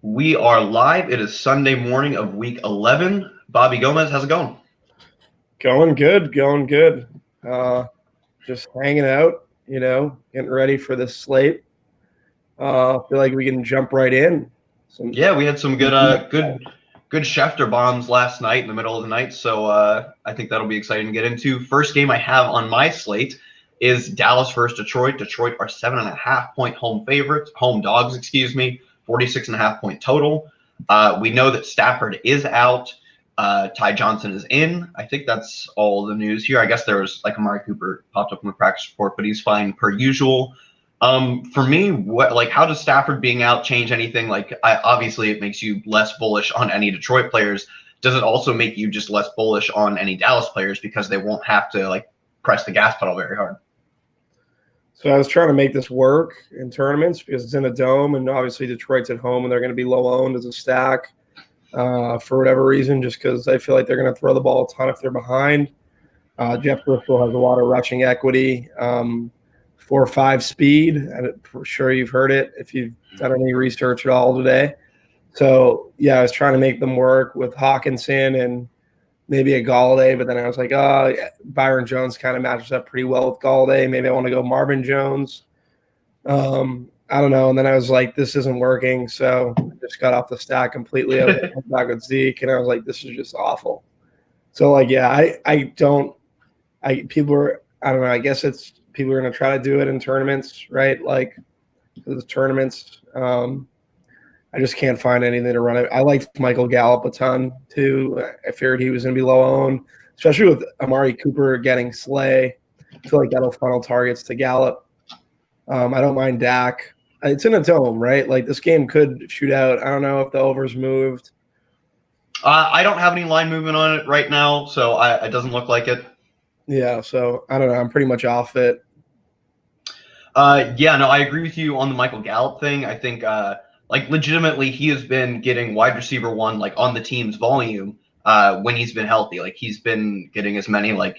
We are live. It is Sunday morning of week 11. Bobby Gomes, how's it going? Going good. Just hanging out, getting ready for this slate. Feel like we can jump right in. Yeah, we had some good Schefter bombs last night in the middle of the night, so I think that'll be exciting to get into. First game I have on my slate is Dallas versus Detroit. Detroit are 7.5-point home dogs, 46.5-point total. We know that Stafford is out. Ty Johnson is in. I think that's all the news here. I guess there was like Amari Cooper popped up in the practice report, but he's fine per usual. For me, how does Stafford being out change anything? Obviously it makes you less bullish on any Detroit players. Does it also make you just less bullish on any Dallas players because they won't have to press the gas pedal very hard? So I was trying to make this work in tournaments because it's in a dome, and obviously Detroit's at home and they're going to be low owned as a stack for whatever reason, just because I feel like they're going to throw the ball a ton if they're behind. Jeff Bristol has a lot of rushing equity. 4.5 speed. I'm sure you've heard it if you've done any research at all today. So, yeah, I was trying to make them work with Hawkinson and maybe a Galladay, but then I was like, Byron Jones kind of matches up pretty well with Galladay. Maybe I want to go Marvin Jones. I don't know. And then I was like, this isn't working. So I just got off the stack completely. I went back with Zeke, and I was like, this is just awful. So, I don't know. I guess it's people are going to try to do it in tournaments, right? The tournaments. I just can't find anything to run it. I liked Michael Gallup a ton too. I figured he was going to be low owned, especially with Amari Cooper getting Slay. I feel like that'll funnel targets to Gallup. I don't mind Dak. It's in a dome, right? This game could shoot out. I don't know if the over's moved. I don't have any line movement on it right now, so it doesn't look like it. Yeah, so I don't know. I'm pretty much off it. I agree with you on the Michael Gallup thing. I think legitimately he has been getting wide receiver one on the team's volume when he's been healthy. He's been getting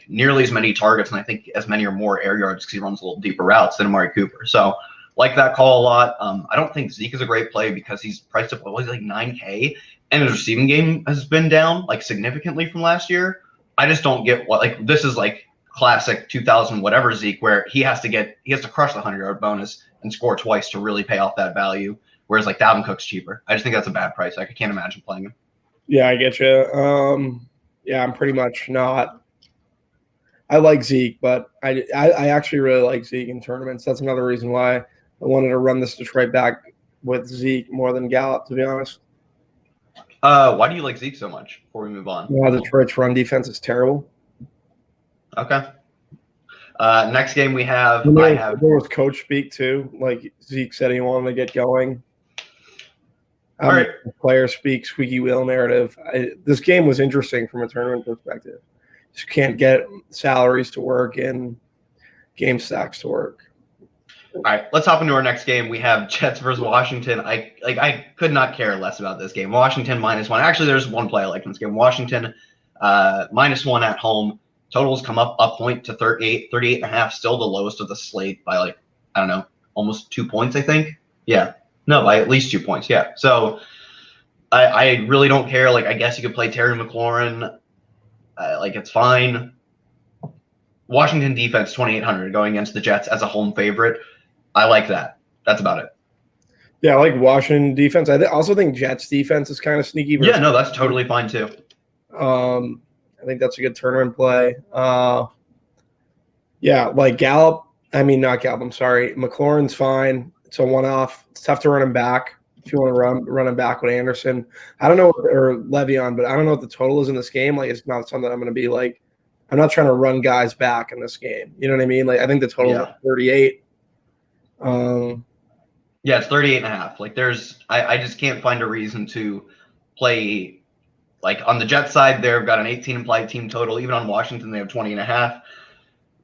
nearly as many targets, and I think as many or more air yards because he runs a little deeper routes than Amari Cooper. So like that call a lot. I don't think Zeke is a great play because he's priced up $9K, and his receiving game has been down significantly from last year. I just don't get what this is classic 2000 whatever Zeke where he has to crush the 100-yard bonus and score twice to really pay off that value. Whereas Dalvin Cook's cheaper. I just think that's a bad price. I can't imagine playing him. Yeah, I get you. I'm pretty much not. I like Zeke, but I actually really like Zeke in tournaments. That's another reason why I wanted to run this Detroit back with Zeke more than Gallup, to be honest. Why do you like Zeke so much before we move on? Detroit's run defense is terrible. Okay. Next game we have. There was coach speak too. Zeke said he wanted to get going. All right. Player speak, squeaky wheel narrative. This game was interesting from a tournament perspective. Just can't get salaries to work and game stacks to work. All right, let's hop into our next game. We have Jets versus Washington. I could not care less about this game. Washington -1. Actually, there's one play I like in this game. Washington -1 at home. Totals come up a point to 38.5, still the lowest of the slate by I don't know, almost 2 points, I think. Yeah. No, by at least 2 points. Yeah. So I really don't care. I guess you could play Terry McLaurin. It's fine. Washington defense 2,800 going against the Jets as a home favorite. I like that. That's about it. Yeah, I like Washington defense. I also think Jets defense is kind of sneaky. Yeah, no, that's totally fine too. I think that's a good tournament play. Gallup. Not Gallup. I'm sorry. McLaurin's fine. It's a one-off. It's tough to run him back if you want to run him back with Anderson. I don't know, or Le'Veon, but I don't know what the total is in this game. It's not something I'm going to be I'm not trying to run guys back in this game. You know what I mean? I think the total is 38. Yeah, it's 38.5. I just can't find a reason to play. On the Jets side, they've got an 18 implied team total. Even on Washington, they have 20.5.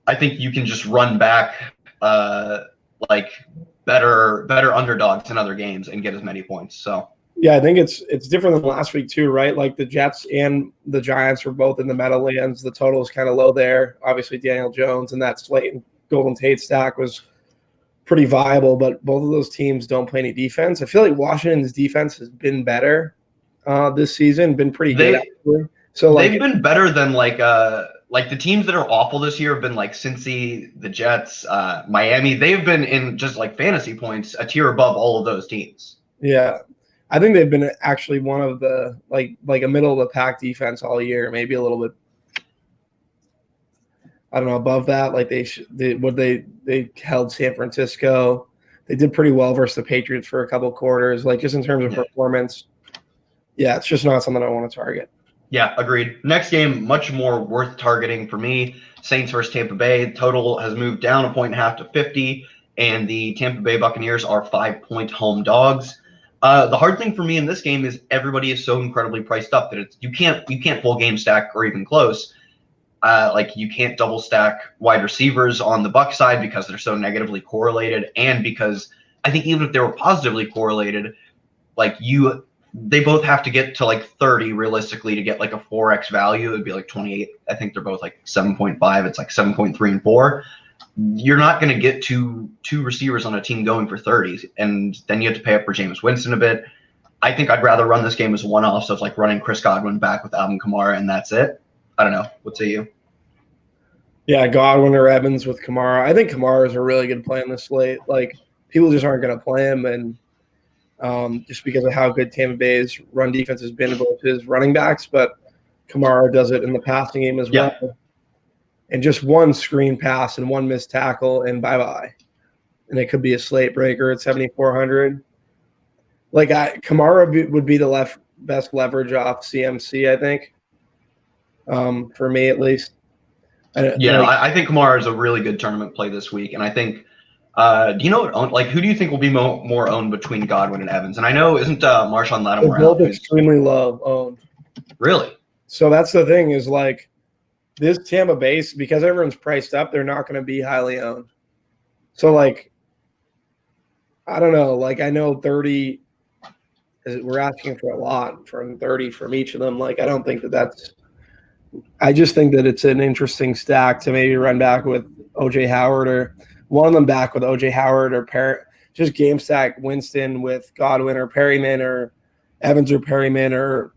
I think you can just run back better underdogs in other games and get as many points. So yeah, I think it's different than last week too, right? The Jets and the Giants were both in the Meadowlands. The total is kind of low there. Obviously, Daniel Jones and that Slate and Golden Tate stack was pretty viable, but both of those teams don't play any defense. I feel like Washington's defense has been better this season, been pretty good actually. So they've been better than like the teams that are awful this year have been like Cincy, the Jets, Miami. They've been in just like fantasy points a tier above all of those teams. Yeah. I think they've been actually one of the like a middle of the pack defense all year, maybe a little bit. I don't know above that. Like they held San Francisco. They did pretty well versus the Patriots for a couple of quarters. Like just in terms of performance, yeah, it's just not something I want to target. Yeah, agreed. Next game, much more worth targeting for me. Saints versus Tampa Bay. Total has moved down 1.5 to 50, and the Tampa Bay Buccaneers are 5-point home dogs. The hard thing for me in this game is everybody is so incredibly priced up that you can't full game stack or even close. Like you can't double stack wide receivers on the Buck side because they're so negatively correlated, and because I think even if they were positively correlated, like they both have to get to like 30 realistically to get like a 4x value. It would be like 28. I think they're both like 7.5. It's like 7.3 and 4. You're not going to get two receivers on a team going for 30, and then you have to pay up for Jameis Winston a bit. I think I'd rather run this game as a one-off, so it's like running Chris Godwin back with Alvin Kamara, and that's it. I don't know. What say you? Yeah, Godwin or Evans with Kamara. I think Kamara is a really good play on this slate. Like people just aren't going to play him, and just because of how good Tampa Bay's run defense has been both his running backs, but Kamara does it in the passing game as well. And just one screen pass and one missed tackle, and bye-bye. And it could be a slate breaker at 7,400. Like Kamara would be the best leverage off CMC, I think, for me at least. I think Kamara is a really good tournament play this week, and I think do you know who do you think will be more owned between Godwin and Evans? And I know isn't Marshawn Lattimore they're both extremely low owned. Really? So that's the thing is like this Tampa Bay, because everyone's priced up, they're not going to be highly owned. So like I don't know, like I know 30 we're asking for a lot from 30 from each of them. Like I don't think that's I just think that it's an interesting stack to maybe run back with OJ Howard or one of them back with OJ Howard or just game stack Winston with Godwin or Perryman or Evans or Perryman or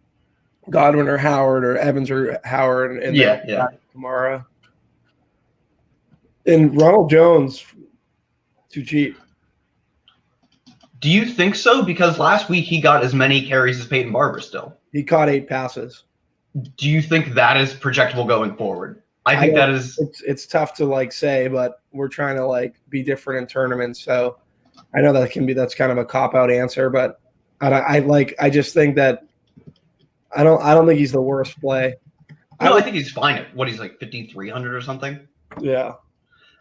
Godwin or Howard or Evans or Howard and Kamara. And Ronald Jones, too cheap. Do you think so? Because last week he got as many carries as Peyton Barber still. He caught 8 passes. Do you think that is projectable going forward? I think that is. It's tough to like say, but we're trying to like be different in tournaments. So I know that's kind of a cop out answer, but I just think that I don't think he's the worst play. No, I think he's fine at what he's like 5,300 or something. Yeah.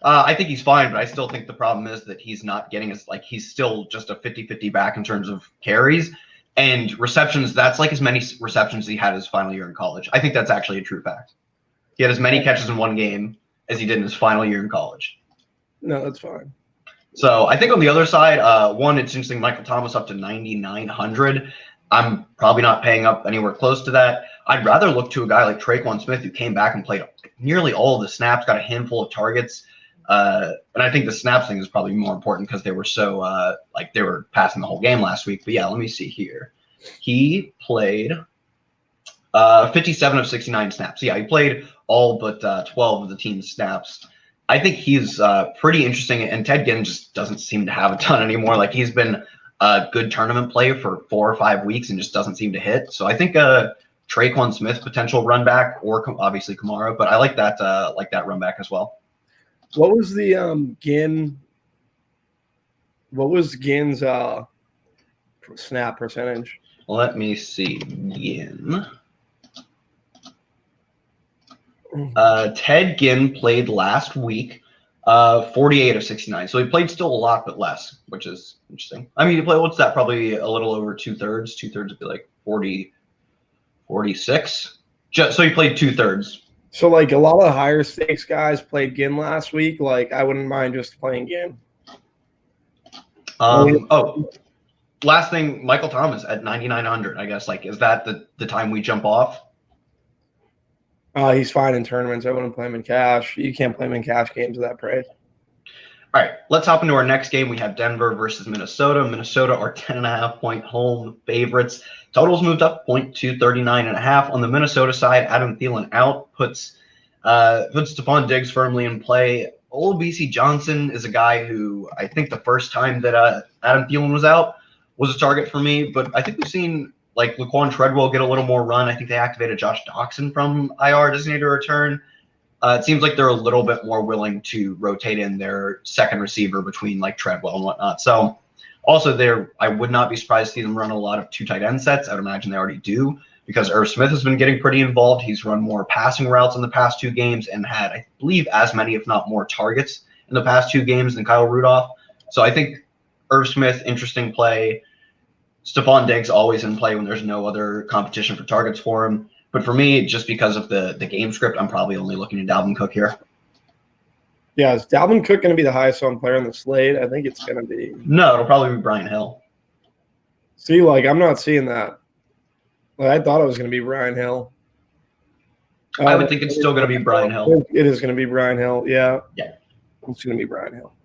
I think he's fine, but I still think the problem is that he's not getting he's still just a 50-50 back in terms of carries. And receptions, that's like as many receptions as he had his final year in college. I think that's actually a true fact. He had as many catches in one game as he did in his final year in college. No, that's fine. So I think on the other side, it's interesting, Michael Thomas up to 9,900. I'm probably not paying up anywhere close to that. I'd rather look to a guy like Traquan Smith, who came back and played nearly all of the snaps, got a handful of targets. And I think the snaps thing is probably more important because they were so they were passing the whole game last week. But yeah, let me see here. He played 57 of 69 snaps. Yeah, he played all but 12 of the team's snaps. I think he's pretty interesting, and Ted Ginn just doesn't seem to have a ton anymore. Like he's been a good tournament play for 4 or 5 weeks and just doesn't seem to hit. So I think Traquan Smith potential run back, or obviously Kamara, but I like that run back as well. What was the Ginn? What was Ginn's snap percentage? Let me see. Ginn. Ted Ginn played last week, 48 of 69. So he played still a lot, but less, which is interesting. I mean, he played, what's that? Probably a little over 2/3. 2/3 would be like 40, 46. So he played 2/3. So, like, a lot of higher stakes guys played Ginn last week. Like, I wouldn't mind just playing Ginn. Last thing, Michael Thomas at 9,900, I guess. Like, is that the time we jump off? He's fine in tournaments. I wouldn't play him in cash. You can't play him in cash games at that price. All right, let's hop into our next game. We have Denver versus Minnesota. Minnesota are 10.5-point home favorites. Totals moved up 0.239.5. On the Minnesota side, Adam Thielen out puts Stephon Diggs firmly in play. Old BC Johnson is a guy who I think the first time that Adam Thielen was out was a target for me, but I think we've seen like Laquan Treadwell get a little more run. I think they activated Josh Doxson from IR designated return. It seems like they're a little bit more willing to rotate in their second receiver between like Treadwell and whatnot. So also there, I would not be surprised to see them run a lot of 2 tight end sets. I would imagine they already do because Irv Smith has been getting pretty involved. He's run more passing routes in the past 2 games and had, I believe, as many, if not more targets in the past 2 games than Kyle Rudolph. So I think Irv Smith, interesting play. Stephon Diggs always in play when there's no other competition for targets for him. But for me, just because of the game script, I'm probably only looking at Dalvin Cook here. Yeah, is Dalvin Cook going to be the highest owned player on the slate? I think it's going to be. No, it'll probably be Brian Hill. See, like, I'm not seeing that. Like, I thought it was going to be Brian Hill. I would think it's still going to be Brian Hill. It is going to be Brian Hill, yeah. Yeah. It's going to be Brian Hill.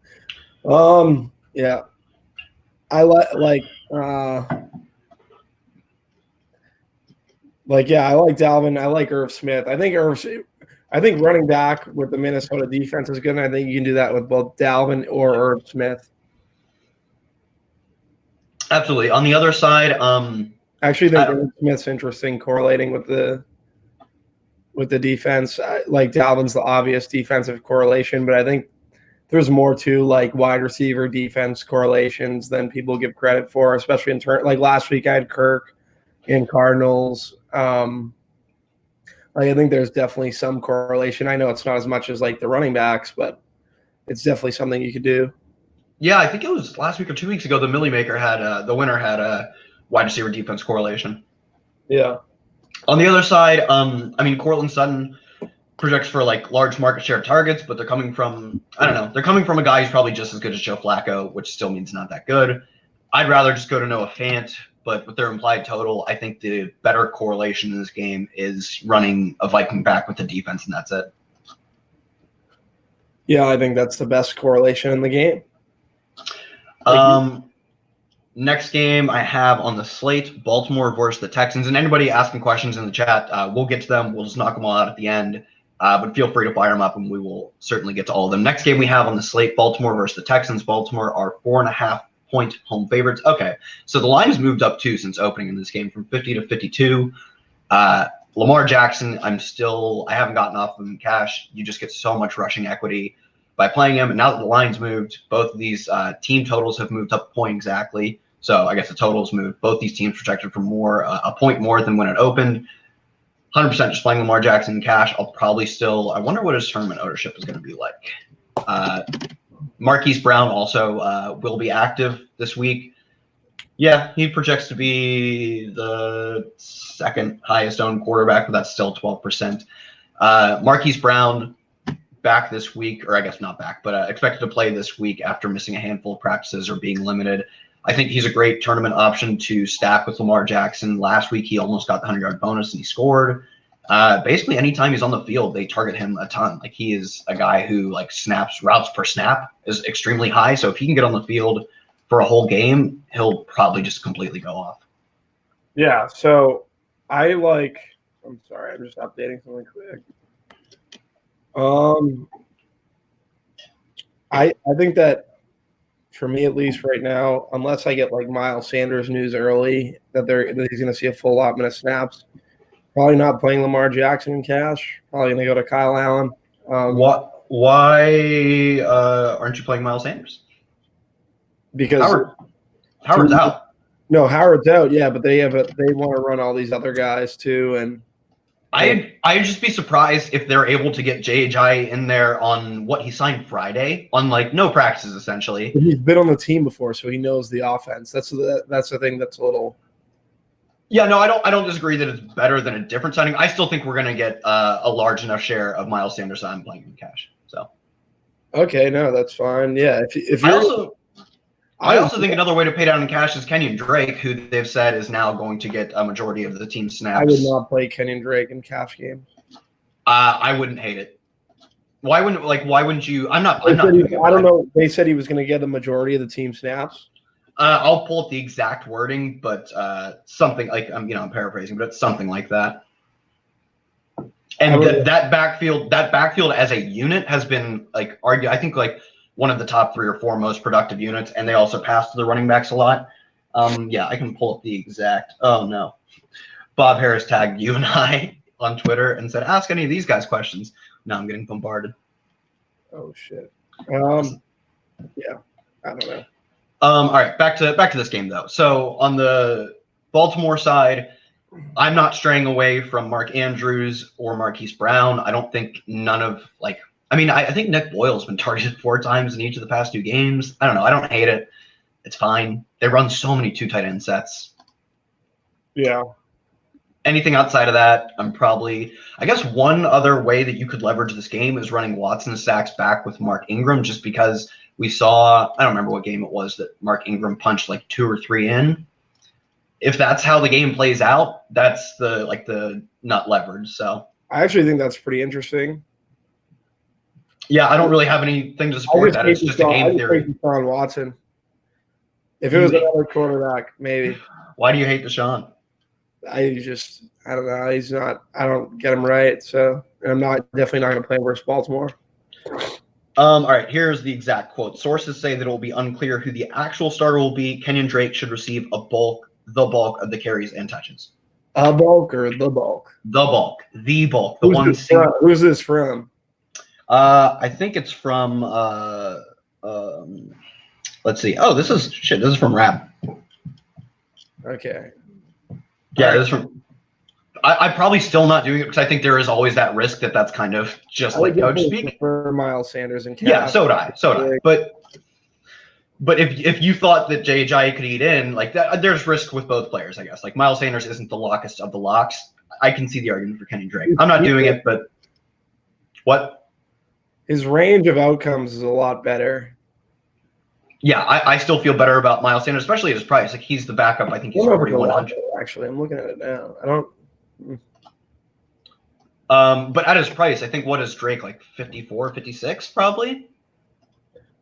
Yeah. I like Dalvin. I like Irv Smith. I think running back with the Minnesota defense is good, and I think you can do that with both Dalvin or Irv Smith. Absolutely. On the other side, actually, I think Irv Smith's interesting correlating with the defense. Like Dalvin's the obvious defensive correlation, but I think there's more to like wide receiver defense correlations than people give credit for, especially in turn. Like last week, I had Kirk in Cardinals. I think there's definitely some correlation. I know it's not as much as like the running backs, but it's definitely something you could do. Yeah, I think it was last week or 2 weeks ago. The Millie Maker had the winner had a wide receiver defense correlation. Yeah. On the other side, Cortland Sutton projects for like large market share targets, but they're coming from they're coming from a guy who's probably just as good as Joe Flacco, which still means not that good. I'd rather just go to Noah Fant, but with their implied total, I think the better correlation in this game is running a Viking back with the defense, and that's it. Yeah, I think that's the best correlation in the game. Next game I have on the slate, Baltimore versus the Texans. And anybody asking questions in the chat, we'll get to them. We'll just knock them all out at the end. But feel free to fire them up, and we will certainly get to all of them. Next game we have on the slate, Baltimore versus the Texans. Baltimore are 4.5-point home favorites. Okay, so the line has moved up too since opening in this game from 50 to 52. Lamar Jackson, I haven't gotten off of him cash. You just get so much rushing equity by playing him. And now that the line's moved, both of these team totals have moved up a point exactly. So I guess the totals moved. Both these teams projected for a point more than when it opened. 100% just playing Lamar Jackson in cash. I'll probably I wonder what his tournament ownership is going to be like. Marquise Brown also will be active this week. Yeah, he projects to be the second highest owned quarterback, but that's still 12%. Marquise Brown back this week, or I guess not back, but expected to play this week after missing a handful of practices or being limited. I think he's a great tournament option to stack with Lamar Jackson. Last week, he almost got the 100-yard bonus, and he scored. Basically, anytime he's on the field, they target him a ton. Like, he is a guy who, like, routes per snap is extremely high. So if he can get on the field for a whole game, he'll probably just completely go off. Yeah, so I'm sorry, I'm just updating something quick. I think that for me, at least right now, unless I get like Miles Sanders news early that he's going to see a full allotment of snaps, probably not playing Lamar Jackson in cash. Probably going to go to Kyle Allen. Why aren't you playing Miles Sanders? Because Howard's out. No, Howard's out. Yeah, but they want to run all these other guys too, and I'd just be surprised if they're able to get J.J. in there on what he signed Friday on like no practices essentially. He's been on the team before, so he knows the offense. That's the thing that's a little. Yeah, no, I don't disagree that it's better than a different signing. I still think we're going to get a large enough share of Miles Sanders I'm playing in cash. So. Okay, no, that's fine. Yeah, if I also think another way to pay down in cash is Kenyon Drake, who they've said is now going to get a majority of the team snaps. I would not play Kenyon Drake in cash games. I wouldn't hate it. Why wouldn't you? I'm not I doing it. don't know. They said he was going to get the majority of the team snaps. I'll pull up the exact wording, but something like I'm paraphrasing, but it's something like that. And that backfield as a unit has been I think one of the top 3 or 4 most productive units, and they also pass to the running backs a lot. I can pull up the exact. Oh no, Bob Harris tagged you and I on Twitter and said, "Ask any of these guys questions." Now I'm getting bombarded. Oh shit. Yeah, I don't know. All right, back to this game though. So on the Baltimore side, I'm not straying away from Mark Andrews or Marquise Brown. I don't think I think Nick Boyle's been targeted 4 times in each of the past 2 games. I don't know. I don't hate it. It's fine. They run so many 2 tight end sets. Yeah. Anything outside of that, I guess one other way that you could leverage this game is running Watson stacks back with Mark Ingram, just because we saw, I don't remember what game it was that Mark Ingram punched 2 or 3 in. If that's how the game plays out, that's the nut leverage. So I actually think that's pretty interesting. Yeah, I don't really have anything to support that. It's just a game theory. Deshaun Watson. If it was another quarterback, maybe. Why do you hate Deshaun? I don't know. He's not. I don't get him right. So I'm definitely not going to play versus Baltimore. All right, here's the exact quote. Sources say that it will be unclear who the actual starter will be. Kenyon Drake should receive the bulk of the carries and touches. A bulk or the bulk? The bulk. Who's this from? I think it's from. Let's see. Oh, this is from Rab. Okay. Yeah, this is from. I'm probably still not doing it because I think there is always that risk that's kind of just like coach speak. For Miles Sanders and Cass. Yeah, so do I. But if you thought that Jay Ajayi could eat in that, there's risk with both players, I guess. Miles Sanders isn't the lockest of the locks. I can see the argument for Kenny Drake. I'm not doing it, but what? His range of outcomes is a lot better. Yeah, I still feel better about Miles Sanders, especially at his price. He's the backup. I think he's 4,100. Actually, I'm looking at it now. I don't. But at his price, I think what is Drake 54, 56 probably?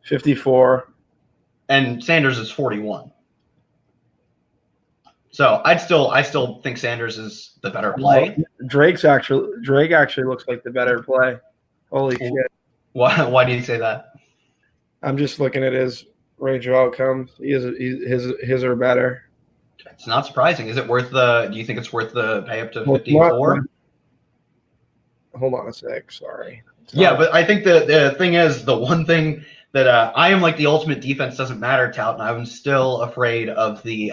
54. And Sanders is 41. So I still think Sanders is the better play. Drake actually looks like the better play. Holy shit. Why do you say that? I'm just looking at his range of outcomes. His are better. It's not surprising. Is it worth do you think it's worth the pay up to 54? Hold on a sec. Sorry. But I think the thing is, the one thing that I am the ultimate defense doesn't matter tout, and I'm still afraid of the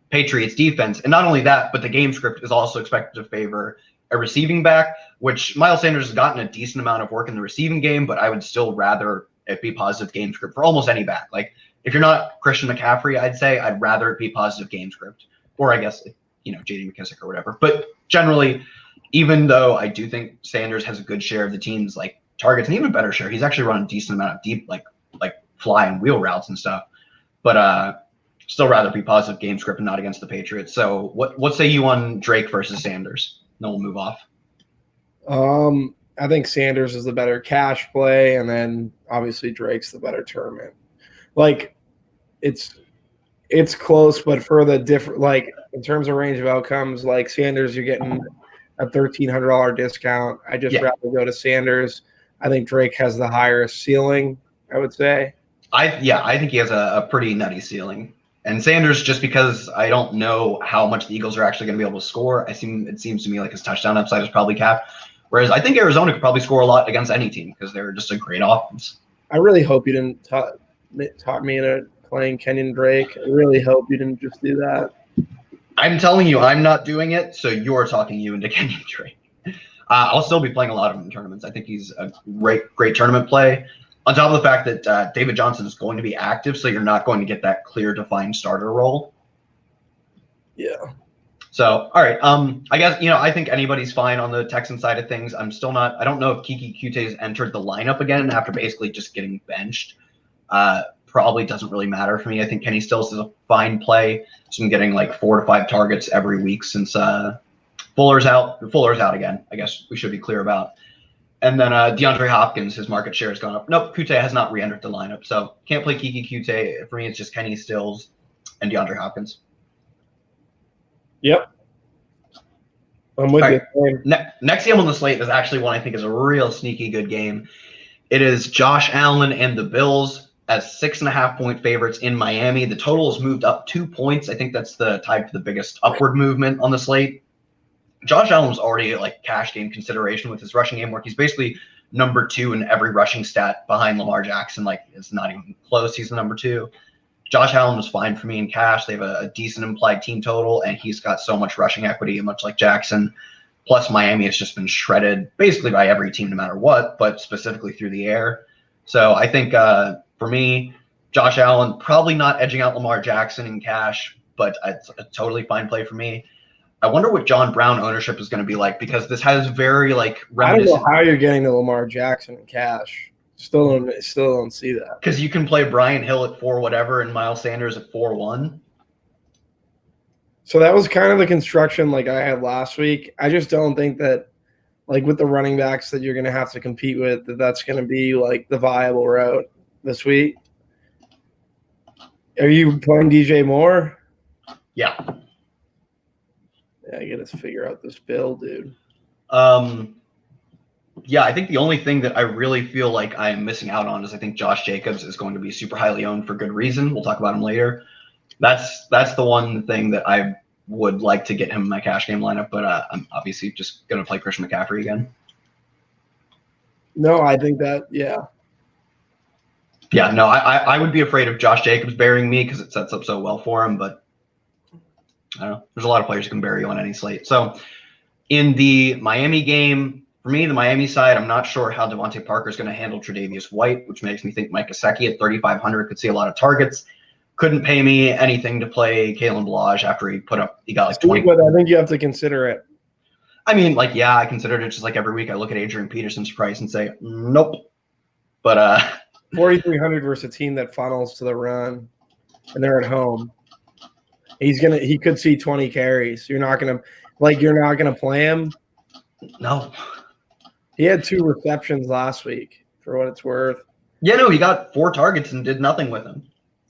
Patriots defense. And not only that, but the game script is also expected to favor a receiving back, which Miles Sanders has gotten a decent amount of work in the receiving game, but I would still rather it be positive game script for almost any back. If you're not Christian McCaffrey, I'd say I'd rather it be positive game script, or I guess J.D. McKissick or whatever. But generally, even though I do think Sanders has a good share of the team's targets, and even better share, he's actually run a decent amount of deep fly and wheel routes and stuff. But still rather be positive game script and not against the Patriots. So what say you on Drake versus Sanders? Then we'll move off. I think Sanders is the better cash play, and then obviously Drake's the better tournament. It's close, but for the different in terms of range of outcomes, Sanders, you're getting a $1,300 discount. I just rather go to Sanders. I think Drake has the higher ceiling, I would say. I think he has a pretty nutty ceiling. And Sanders, just because I don't know how much the Eagles are actually going to be able to score, it seems to me like his touchdown upside is probably capped. Whereas I think Arizona could probably score a lot against any team because they're just a great offense. I really hope you didn't talk me into playing Kenyon Drake. I really hope you didn't just do that. I'm telling you, I'm not doing it, so you're talking you into Kenyon Drake. I'll still be playing a lot of him in tournaments. I think he's a great tournament play. On top of the fact that David Johnson is going to be active, so you're not going to get that clear, defined starter role. Yeah. So, all right. I guess, I think anybody's fine on the Texan side of things. I'm still not – I don't know if Kiki Qute has entered the lineup again after basically just getting benched. Probably doesn't really matter for me. I think Kenny Stills is a fine play. So I'm getting 4 to 5 targets every week since Fuller's out. Fuller's out again, I guess we should be clear about. And then DeAndre Hopkins, his market share has gone up. Nope, Kute has not re-entered the lineup, so can't play Kiki Kute. For me, it's just Kenny Stills and DeAndre Hopkins. Yep. I'm with All you. right. Next game on the slate is actually one I think is a real sneaky good game. It is Josh Allen and the Bills as 6.5-point favorites in Miami. The total has moved up 2 points. I think that's the tied to the biggest upward movement on the slate. Josh Allen was already like cash game consideration with his rushing game work. He's basically number 2 in every rushing stat behind Lamar Jackson. Like, it's not even close. He's the number 2. Josh Allen was fine for me in cash. They have a decent implied team total, and he's got so much rushing equity, much like Jackson. Plus, Miami has just been shredded basically by every team, no matter what, but specifically through the air. So I think for me, Josh Allen probably not edging out Lamar Jackson in cash, but it's a totally fine play for me. I wonder what John Brown ownership is going to be like, because this has very like reminiscent. I don't know how you're getting to Lamar Jackson in cash. Still don't see that. Because you can play Brian Hill at 4 whatever and Miles Sanders at 4-1. So that was kind of the construction like I had last week. I just don't think that, like with the running backs that you're going to have to compete with, that's going to be like the viable route this week. Are you playing DJ Moore? Yeah. Yeah, I got to figure out this build, dude. Yeah, I think the only thing that I really feel like I'm missing out on is I think Josh Jacobs is going to be super highly owned for good reason. We'll talk about him later. That's the one thing that I would like to get him in my cash game lineup, but I'm obviously just going to play Christian McCaffrey again. No, I think that, yeah. Yeah, no, I would be afraid of Josh Jacobs burying me because it sets up so well for him, but I don't know. There's a lot of players who can bury you on any slate. So in the Miami game, for me, the Miami side, I'm not sure how Devontae Parker is going to handle Tre'Davious White, which makes me think Mike Gesicki at 3,500 could see a lot of targets. Couldn't pay me anything to play Kalen Ballage after he got like 20. But I think you have to consider it. I mean, like, yeah, I considered it just like every week I look at Adrian Peterson's price and say, nope. But 4,300 versus a team that funnels to the run, and they're at home. He could see 20 carries. You're not gonna play him. No. He had 2 receptions last week, for what it's worth. Yeah, no, he got 4 targets and did nothing with them.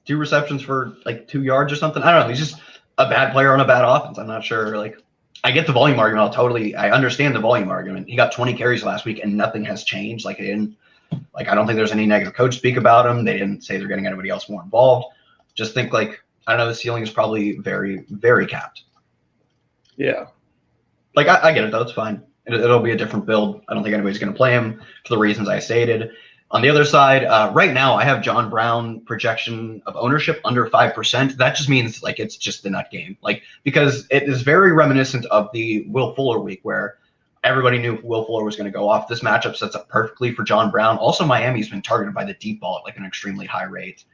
2 receptions for like 2 yards or something. I don't know. He's just a bad player on a bad offense. I'm not sure. Like, I get the volume argument. I understand the volume argument. He got 20 carries last week and nothing has changed. Like, I don't think there's any negative coach speak about him. They didn't say they're getting anybody else more involved. Just think like, I don't know, the ceiling is probably very, very capped. Yeah. Like, I get it though. It's fine. It'll be a different build. I don't think anybody's going to play him for the reasons I stated. On the other side, right now I have John Brown projection of ownership under 5%. That just means like it's just the nut game. Like, because it is very reminiscent of the Will Fuller week where everybody knew Will Fuller was going to go off. This matchup sets up perfectly for John Brown. Also, Miami's been targeted by the deep ball at like an extremely high rate.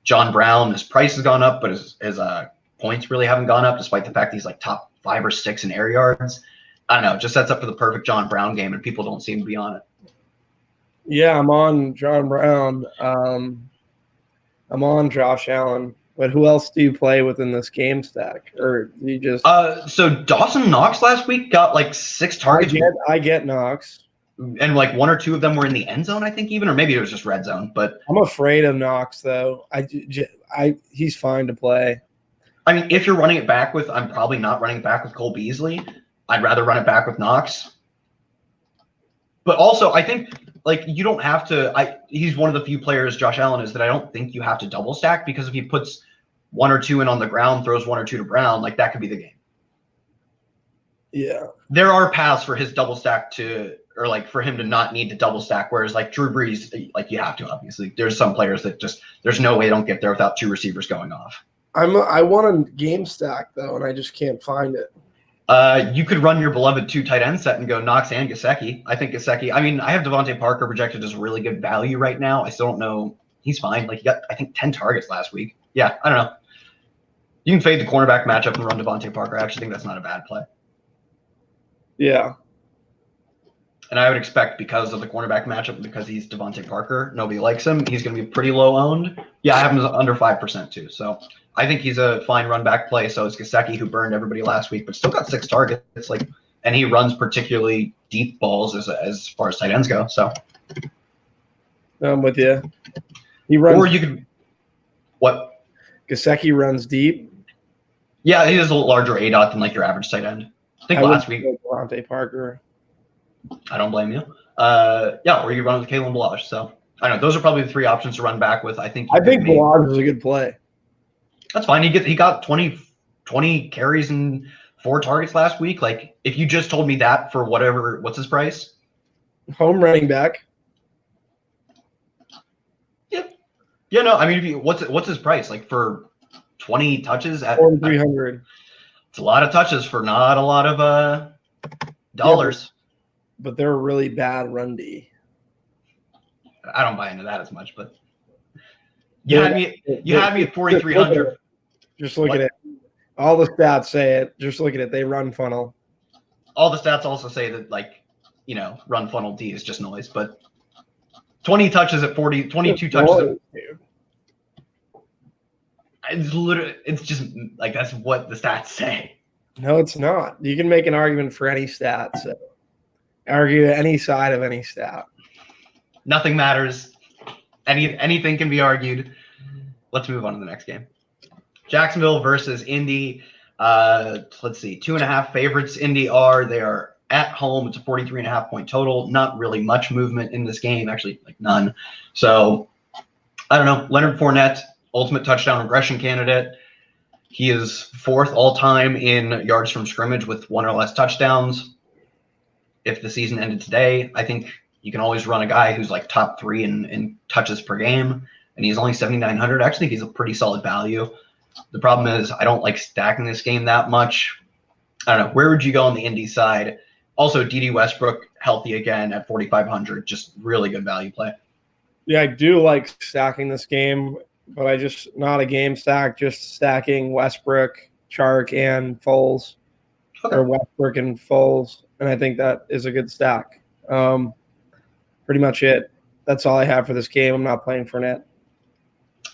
John Brown, his price has gone up, but his points really haven't gone up, despite the fact he's like top 5 or 6 in air yards. I don't know. It just sets up for the perfect John Brown game, and people don't seem to be on it. Yeah, I'm on John Brown. I'm on Josh Allen. But who else do you play within this game stack? Or do you just so Dawson Knox last week got like 6 targets. I get Knox. And like 1 or 2 of them were in the end zone, I think, even, or maybe it was just red zone. But I'm afraid of Knox, though. He's fine to play. I mean, if you're running it back with, I'm probably not running it back with Cole Beasley. I'd rather run it back with Knox. But also, I think like you don't have to. He's one of the few players, Josh Allen is, that I don't think you have to double stack, because if he puts 1 or 2 in on the ground, throws 1 or 2 to Brown, like that could be the game. Yeah, there are paths for his double stack or like for him to not need to double stack. Whereas like Drew Brees, like you have to, obviously. There's some players that just, there's no way they don't get there without 2 receivers going off. I want a game stack though, and I just can't find it. You could run your beloved 2 tight end set and go Knox and Gesicki. I think Gesicki. I mean, I have Devontae Parker projected as really good value right now. I still don't know. He's fine. Like, he got, I think, 10 targets last week. Yeah, I don't know. You can fade the cornerback matchup and run Devontae Parker. I actually think that's not a bad play. Yeah. And I would expect, because of the cornerback matchup, because he's Devontae Parker, nobody likes him, he's going to be pretty low owned. Yeah, I have him under 5% too. So I think he's a fine run back play. So it's Gesicki, who burned everybody last week, but still got 6 targets. It's like, and he runs particularly deep balls as far as tight ends go. So I'm with you. He runs. Or you could what? Gesicki runs deep. Yeah, he has a larger ADOT than like your average tight end. I think last week. Devontae Parker. I don't blame you. Yeah, or you run with Kalen Balazs. So I don't know. Those are probably the three options to run back with. I think Balazs is a good play. That's fine. He got 20 carries and 4 targets last week. Like if you just told me that for what's his price? Home running back. Yep. Yeah, no. I mean, what's his price? Like for 20 touches at 4,300. It's a lot of touches for not a lot of dollars. Yeah, but they're a really bad run D. I don't buy into that as much, but you had me at 4,300. Just look at it. All the stats say it. Just look at it. They run funnel. All the stats also say that, like, run funnel D is just noise, but 20 touches at 40, 22 touches. It's just like that's what the stats say. No, it's not. You can make an argument for any stat. So argue any side of any stat. Nothing matters. Anything can be argued. Let's move on to the next game. Jacksonville versus Indy. Let's see. 2.5 favorites. Indy are. They are at home. It's a 43.5 point total. Not really much movement in this game. Actually, like none. So I don't know. Leonard Fournette, ultimate touchdown regression candidate. He is 4th all time in yards from scrimmage with 1 or less touchdowns. If the season ended today, I think you can always run a guy who's like top 3 in touches per game, and he's only 7,900. I actually think he's a pretty solid value. The problem is I don't like stacking this game that much. I don't know. Where would you go on the Indy side? Also, D.D. Westbrook healthy again at 4,500. Just really good value play. Yeah, I do like stacking this game, but I just not a game stack, just stacking Westbrook, Chark, and Foles. Okay. Or Westbrook and Foles, and I think that is a good stack. Pretty much it. That's all I have for this game. I'm not playing Fournette.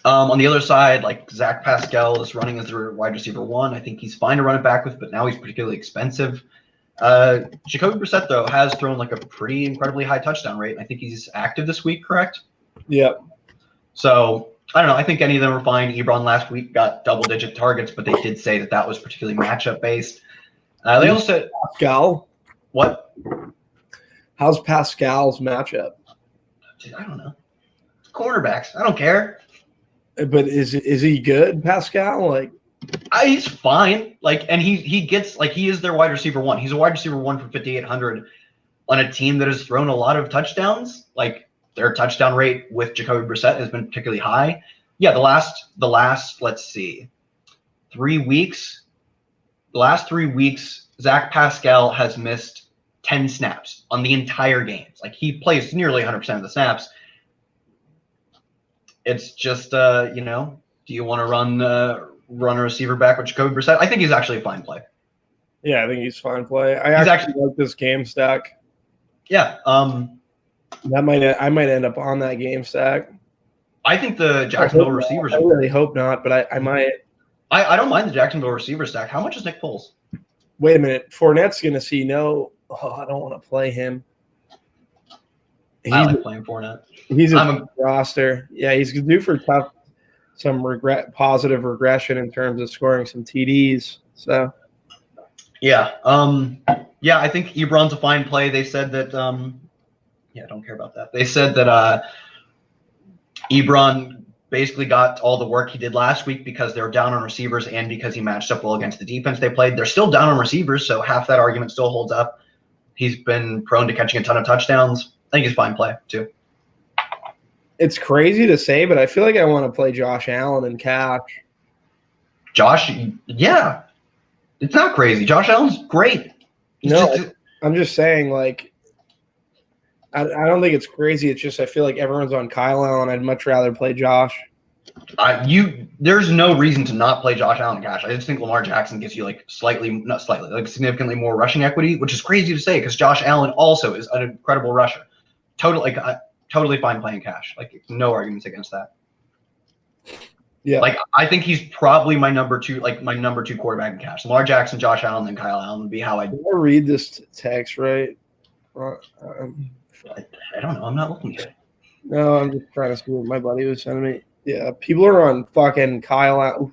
On the other side, like Zach Pascal is running as the wide receiver 1. I think he's fine to run it back with, but now he's particularly expensive. Jacoby Brissett, though, has thrown like a pretty incredibly high touchdown rate. I think he's active this week, correct? Yep. So I don't know. I think any of them were fine. Ebron last week got double-digit targets, but they did say that was particularly matchup-based. They also said Pascal. What? How's Pascal's matchup? Dude, I don't know. Cornerbacks. I don't care. But is he good, Pascal? Like, he's fine. Like, and he gets like he is their wide receiver 1. He's a wide receiver 1 for 5,800 on a team that has thrown a lot of touchdowns. Like their touchdown rate with Jacoby Brissett has been particularly high. Yeah, the last let's see, 3 weeks. The last 3 weeks, Zach Pascal has missed 10 snaps on the entire games. Like he plays nearly 100% of the snaps. It's just, do you want to run a receiver back with Jacoby Brissett? I think he's actually a fine play. Yeah, I think he's fine play. I actually like this game stack. Yeah. I might end up on that game stack. I think the Jacksonville receivers. I really hope not, but I might. I don't mind the Jacksonville receiver stack. How much is Nick Foles? Wait a minute. Fournette's going to see no. Oh, I don't want to play him. I like playing Fournette. He's a roster. Yeah, he's due for some positive regression in terms of scoring some TDs. So, yeah, I think Ebron's a fine play. They said that. I don't care about that. They said that Ebron basically got all the work he did last week because they were down on receivers and because he matched up well against the defense they played. They're still down on receivers, so half that argument still holds up. He's been prone to catching a ton of touchdowns. I think he's a fine play, too. It's crazy to say, but I feel like I want to play Josh Allen in cash. Josh, yeah. It's not crazy. Josh Allen's great. I'm just saying, like, I don't think it's crazy. It's just I feel like everyone's on Kyle Allen. I'd much rather play Josh. There's no reason to not play Josh Allen in cash. I just think Lamar Jackson gives you significantly more rushing equity, which is crazy to say because Josh Allen also is an incredible rusher. Totally fine playing cash. Like no arguments against that. Yeah. Like, I think he's probably my number two quarterback in cash. Lamar Jackson, Josh Allen, and Kyle Allen would be how Did I read this text right? I don't know. I'm not looking at No, I'm just trying to see what my buddy was sending me. Yeah, people are on fucking Kyle Allen.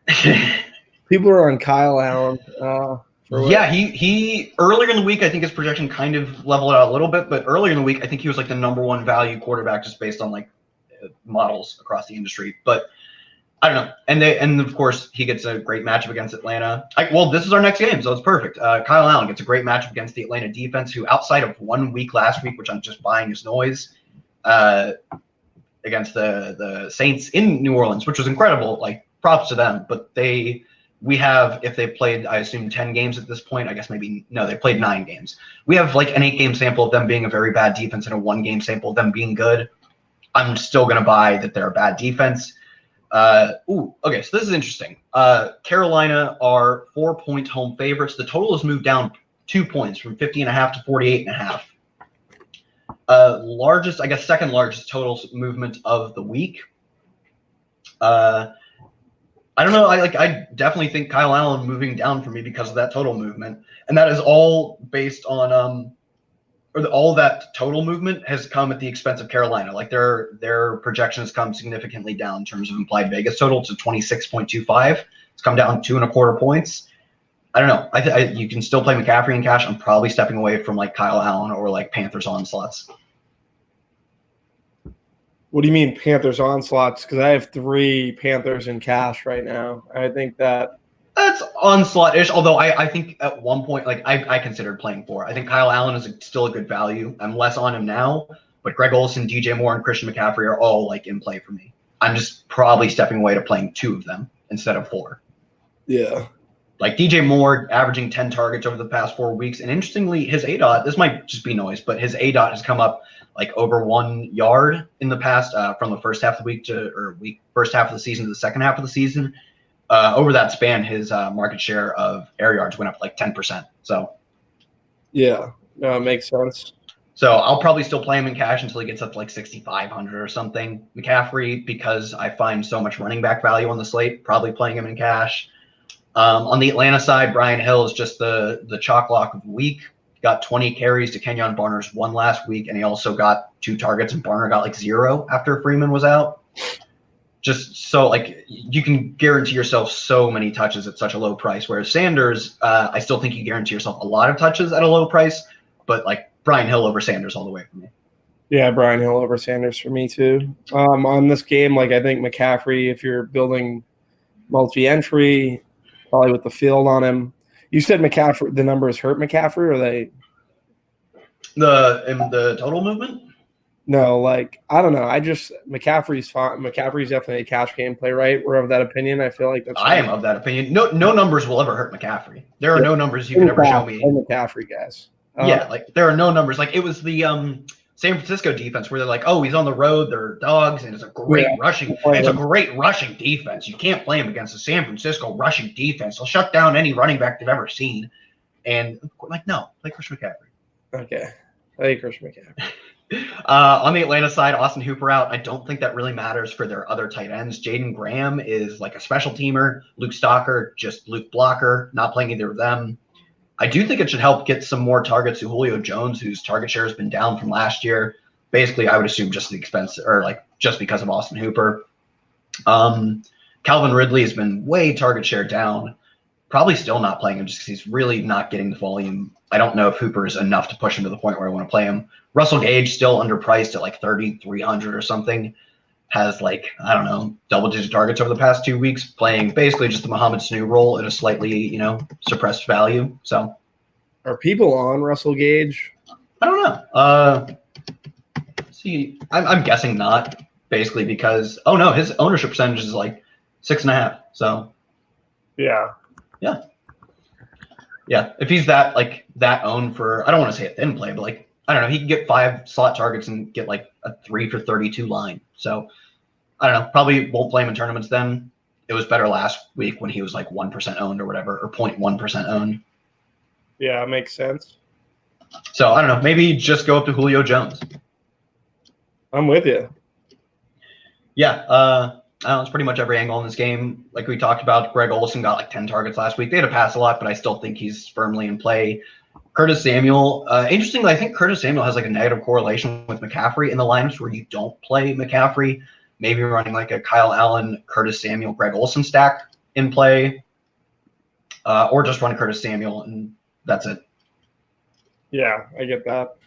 it. People are on Kyle Allen. Yeah, he earlier in the week, I think his projection kind of leveled out a little bit, but earlier in the week, I think he was like the number one value quarterback just based on like models across the industry. But I don't know. And of course he gets a great matchup against Atlanta. Well, this is our next game, so it's perfect. Kyle Allen gets a great matchup against the Atlanta defense, who outside of 1 week last week, which I'm just buying as noise, against the Saints in New Orleans, which was incredible. Like, props to them. But if they played, I assume 10 games at this point, I guess maybe no, they played 9 games. We have like an 8-game sample of them being a very bad defense and a 1-game sample of them being good. I'm still going to buy that they're a bad defense. Okay, so this is interesting. Carolina are 4-point home favorites. The total has moved down 2 points from 50.5 to 48.5. Largest, I guess, second largest total movement of the week. I don't know. I definitely think Kyle Allen moving down for me because of that total movement, and that is all based on all that total movement has come at the expense of Carolina. Like their projections come significantly down in terms of implied Vegas total to 26.25. It's come down 2.25 points. I don't know. You can still play McCaffrey in cash. I'm probably stepping away from like Kyle Allen or like Panthers onslaughts. What do you mean Panthers onslaughts? Because I have 3 Panthers in cash right now. I think that's onslaught-ish, although I think at one point, like I considered playing 4. I think Kyle Allen is still a good value. I'm less on him now, but Greg Olsen, DJ Moore, and Christian McCaffrey are all like in play for me. I'm just probably stepping away to playing 2 of them instead of 4. Yeah. Like DJ Moore averaging 10 targets over the past 4 weeks. And interestingly, his ADOT, this might just be noise, but his ADOT has come up like over 1 yard in the past from the first half of the first half of the season to the second half of the season. Over that span, his market share of air yards went up like 10%. So, yeah, no, it makes sense. So I'll probably still play him in cash until he gets up to like 6,500 or something. McCaffrey, because I find so much running back value on the slate, probably playing him in cash. On the Atlanta side, Brian Hill is just the chalk lock of the week. Got 20 carries to Kenyon Barner's 1 last week, and he also got 2 targets, and Barner got like 0 after Freeman was out. Just so like you can guarantee yourself so many touches at such a low price. Whereas Sanders, I still think you guarantee yourself a lot of touches at a low price, but like Brian Hill over Sanders all the way for me. Yeah, Brian Hill over Sanders for me too. On this game, like I think McCaffrey, if you're building multi-entry, probably with the field on him. You said McCaffrey, the numbers hurt McCaffrey, or they? The total movement? No, like I don't know. McCaffrey's fine. McCaffrey's definitely a cash game play, right? We're of that opinion. I feel like that's. I am of that opinion. No numbers will ever hurt McCaffrey. There are no numbers you can ever show me. McCaffrey guys. Yeah, like there are no numbers. Like it was the San Francisco defense where they're like, oh, he's on the road, they're dogs, and it's a great rushing. It's a great rushing defense. You can't play him against the San Francisco rushing defense. They'll shut down any running back they've ever seen. And like, no, play Christian McCaffrey. Okay, play Christian McCaffrey. On the Atlanta side, Austin Hooper out. I don't think that really matters for their other tight ends. Jaden Graham is like a special teamer. Luke Stalker, just Luke Blocker, not playing either of them. I do think it should help get some more targets to Julio Jones, whose target share has been down from last year. Basically, I would assume just the expense or like just because of Austin Hooper. Calvin Ridley has been way target share down. Probably still not playing him just because he's really not getting the volume. I don't know if Hooper is enough to push him to the point where I want to play him. Russell Gage still underpriced at like 3,300 or something. Has like, I don't know, double-digit targets over the past 2 weeks, playing basically just the Mohamed Sanu role at a slightly, suppressed value. So, are people on Russell Gage? I don't know. See, I'm guessing not, basically because his ownership percentage is like 6.5. So, yeah. If he's that owned for, I don't want to say a thin play, but like I don't know, he can get 5 slot targets and get like a 3 for 32 line. So I don't know, probably won't play him in tournaments then. It was better last week when he was like 1% owned or whatever, or 0.1% owned. Yeah, it makes sense. So I don't know, maybe just go up to Julio Jones. I'm with you. Yeah. It's pretty much every angle in this game. Like we talked about, Greg Olsen got like 10 targets last week. They had to pass a lot, but I still think he's firmly in play. Curtis Samuel, interestingly, I think Curtis Samuel has like a negative correlation with McCaffrey in the lineups where you don't play McCaffrey. Maybe running like a Kyle Allen, Curtis Samuel, Greg Olsen stack in play, or just run Curtis Samuel and that's it. Yeah, I get that.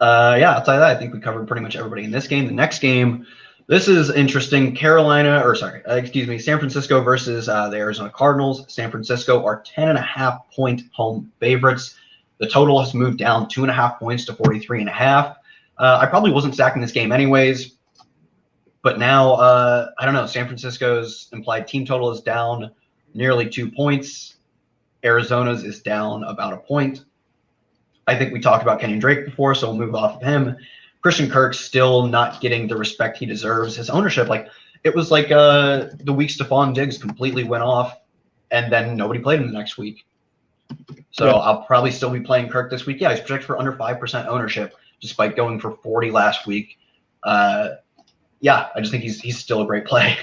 Outside of that, I think we covered pretty much everybody in this game. The next game, this is interesting. San Francisco versus the Arizona Cardinals. San Francisco are 10.5-point home favorites. The total has moved down 2.5 points to 43.5. I probably wasn't stacking this game anyways, but now I don't know. San Francisco's implied team total is down nearly 2 points. Arizona's is down about a point. I think we talked about Kenyon Drake before, so we'll move off of him. Christian Kirk's still not getting the respect he deserves. His ownership, it was like the week Stephon Diggs completely went off, and then nobody played him the next week. So yeah. I'll probably still be playing Kirk this week. Yeah, he's projected for under 5% ownership, despite going for 40 last week. I just think he's still a great play.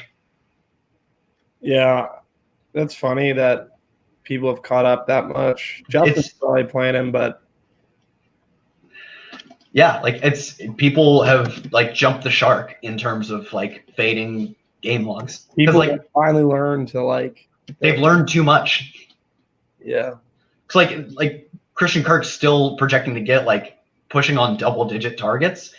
Yeah, that's funny that people have caught up that much. Justin's probably playing him, but yeah, people have jumped the shark in terms of fading game logs. People have finally learned to they've learned too much. Yeah. It's like Christian Kirk's still projecting to get pushing on double-digit targets.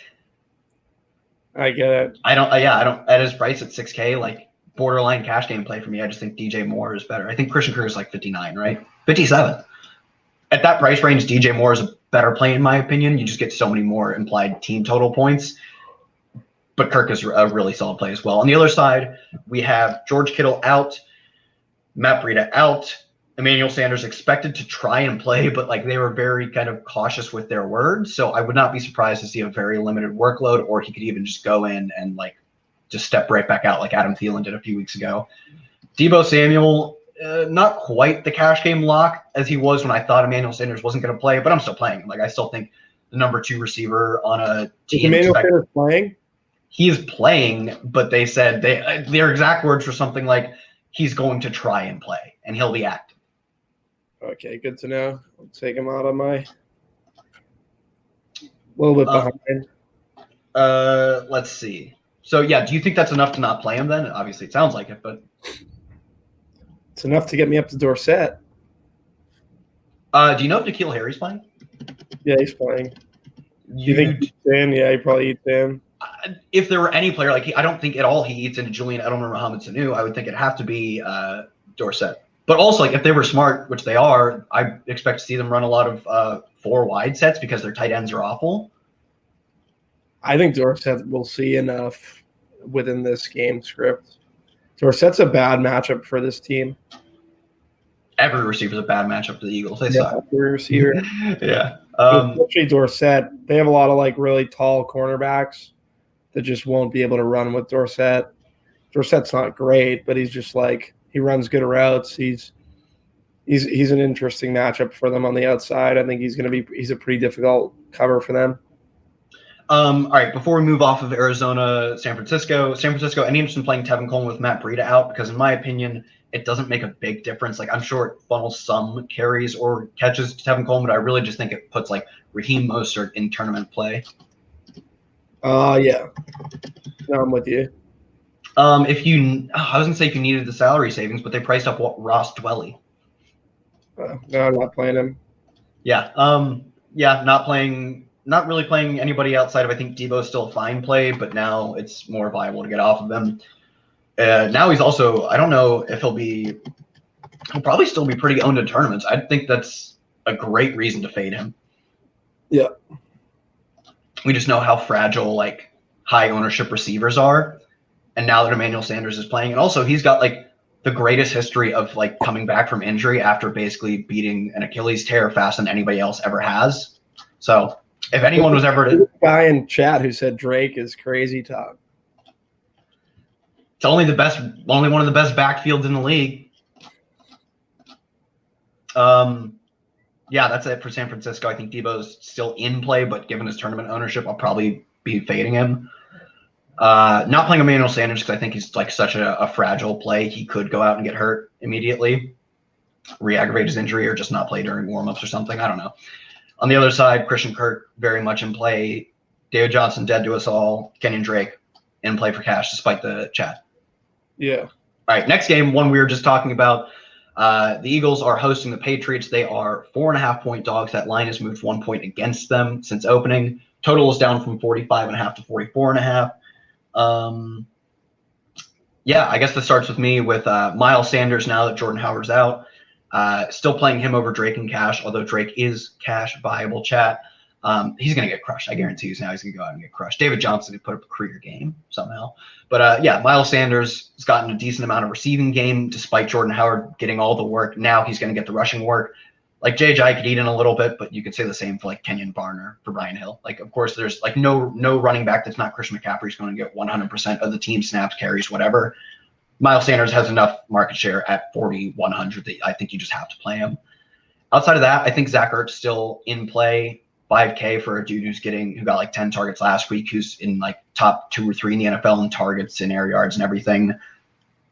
I get it. I don't at his price at 6K, borderline cash game play for me. I just think DJ Moore is better. I think Christian Kirk is 59, right? 57. At that price range, DJ Moore is a better play in my opinion. You just get so many more implied team total points. But Kirk is a really solid play as well. On the other side, we have George Kittle out, Matt Breida out, Emmanuel Sanders expected to try and play, but they were very kind of cautious with their words. So I would not be surprised to see a very limited workload, or he could even just go in and just step right back out like Adam Thielen did a few weeks ago. Deebo Samuel, not quite the cash game lock as he was when I thought Emmanuel Sanders wasn't going to play, but I'm still playing him. I still think the number 2 receiver on a team. Is Emmanuel Sanders playing? He is playing, but they said their exact words were something like he's going to try and play and he'll be active. Okay, good to know. I'll take him out of my little bit behind. Let's see. So yeah, do you think that's enough to not play him then? Obviously, it sounds like it, but it's enough to get me up to Dorsett. Do you know if N'Keal Harry's playing? Yeah, he's playing. You think he eats in? Yeah, he probably eats in. If there were any player I don't think at all he eats into Julian Edelman or Mohamed Sanu. I would think it'd have to be Dorsett. But also, if they were smart, which they are, I expect to see them run a lot of 4 wide sets because their tight ends are awful. I think Dorsett will see enough within this game script. Dorsett's a bad matchup for this team. Every receiver's a bad matchup for the Eagles. They suck. Every receiver. Yeah. Especially Dorsett. They have a lot of really tall cornerbacks that just won't be able to run with Dorsett. Dorsett's not great, but he's just he runs good routes. He's an interesting matchup for them on the outside. I think he's a pretty difficult cover for them. All right, before we move off of Arizona, San Francisco, any interest in playing Tevin Coleman with Matt Breida out? Because in my opinion, it doesn't make a big difference. I'm sure it funnels some carries or catches to Tevin Coleman, but I really just think it puts Raheem Mostert in tournament play. Yeah. No, I'm with you. I was gonna say if you needed the salary savings, but they priced up Ross Dwelly. No, I'm not playing him. Yeah. Not really playing anybody outside of, I think Debo's still a fine play, but now it's more viable to get off of him. Now he's also, I don't know if he'll probably still be pretty owned in tournaments. I think that's a great reason to fade him. Yeah. We just know how fragile high ownership receivers are. And now that Emmanuel Sanders is playing, and also he's got the greatest history of coming back from injury after basically beating an Achilles tear faster than anybody else ever has. So if anyone was ever to guy in chat who said Drake is crazy talk. It's only one of the best backfields in the league. That's it for San Francisco. I think Debo's still in play, but given his tournament ownership, I'll probably be fading him. Not playing Emmanuel Sanders because I think he's like such a fragile play. He could go out and get hurt immediately, re-aggravate his injury, or just not play during warmups or something. I don't know. On the other side, Christian Kirk very much in play. David Johnson dead to us all. Kenyon Drake in play for cash despite the chat. Yeah. All right, next game, one we were just talking about. The Eagles are hosting the Patriots. They are 4.5-point dogs. That line has moved 1 point against them since opening. Total is down from 45.5 to 44.5. Yeah, I guess this starts with me with Miles Sanders now that Jordan Howard's out. Still playing him over Drake and Cash, although Drake is cash viable chat. He's going to get crushed. I guarantee you now he's going to go out and get crushed. David Johnson could put up a career game somehow. But yeah, Miles Sanders has gotten a decent amount of receiving game despite Jordan Howard getting all the work. Now he's going to get the rushing work. Like JJ could eat in a little bit, but you could say the same for like Kenyon Barner for Brian Hill. Like, of course, there's like no running back that's not Christian McCaffrey is going to get 100% of the team snaps, carries, whatever. Miles Sanders has enough market share at 4,100 that I think you just have to play him. Outside of that, I think Zach Ertz still in play. 5K for a dude who got like 10 targets last week, who's in like top 2 or 3 in the NFL in targets and air yards and everything.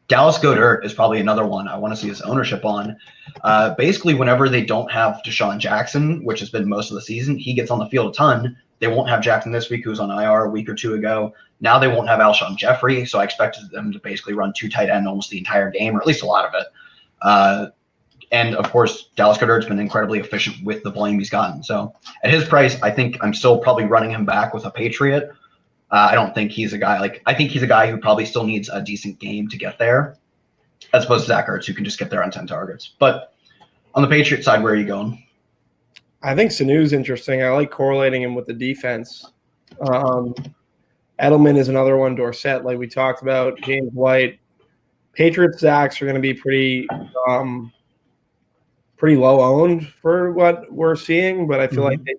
Dallas Goedert is probably another one I want to see his ownership on. Basically, whenever they don't have Deshaun Jackson, which has been most of the season, he gets on the field a ton. They won't have Jackson this week, who was on IR a week or two ago. Now they won't have Alshon Jeffrey, so I expected them to basically run 2 tight end almost the entire game, or at least a lot of it. And, of course, Dallas Goedert's been incredibly efficient with the volume he's gotten. So at his price, I think I'm still probably running him back with a Patriot. I don't think he's a guy I think he's a guy who probably still needs a decent game to get there, as opposed to Zach Ertz, who can just get there on 10 targets. But on the Patriot side, where are you going? I think Sanu's interesting. I like correlating him with the defense. Edelman is another one. Dorsett, like we talked about. James White. Patriots Zacks are going to be pretty low owned for what we're seeing, but I feel like they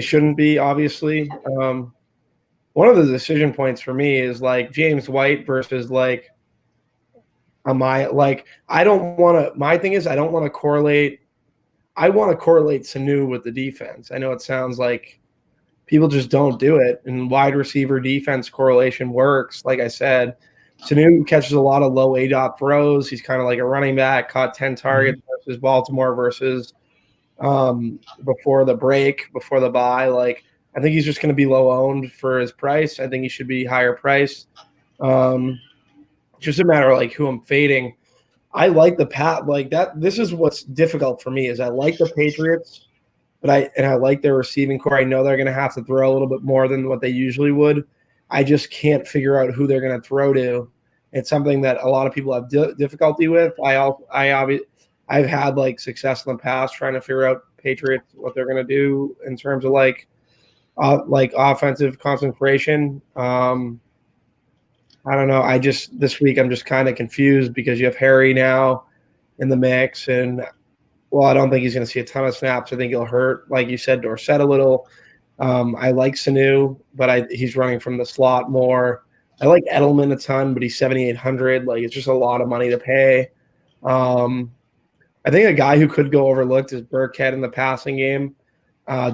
shouldn't be, obviously. One of the decision points for me is like James White versus like my thing is I don't want to correlate. I want to correlate Sanu with the defense. I know it sounds like people just don't do it, and wide receiver defense correlation works. Like I said, Sanu catches a lot of low ADOT throws. He's kind of like a running back, caught 10 targets versus Baltimore versus before the bye. Like, I think he's just going to be low owned for his price. I think he should be higher priced. Just a matter of like who I'm fading. I like the like that. This is what's difficult for me is I like the Patriots, but I like their receiving core. I know they're going to have to throw a little bit more than what they usually would. I just can't figure out who they're going to throw to. It's something that a lot of people have difficulty with. I've had like success in the past trying to figure out Patriots what they're going to do in terms of like offensive concentration. I don't know. This week I'm just kind of confused because you have Harry now in the mix, and I don't think he's going to see a ton of snaps. I think he'll hurt, like you said, Dorsett a little. I like Sanu, but he's running from the slot more. I like Edelman a ton, but he's 7,800. Like, it's just a lot of money to pay. I think a guy who could go overlooked is Burkhead in the passing game.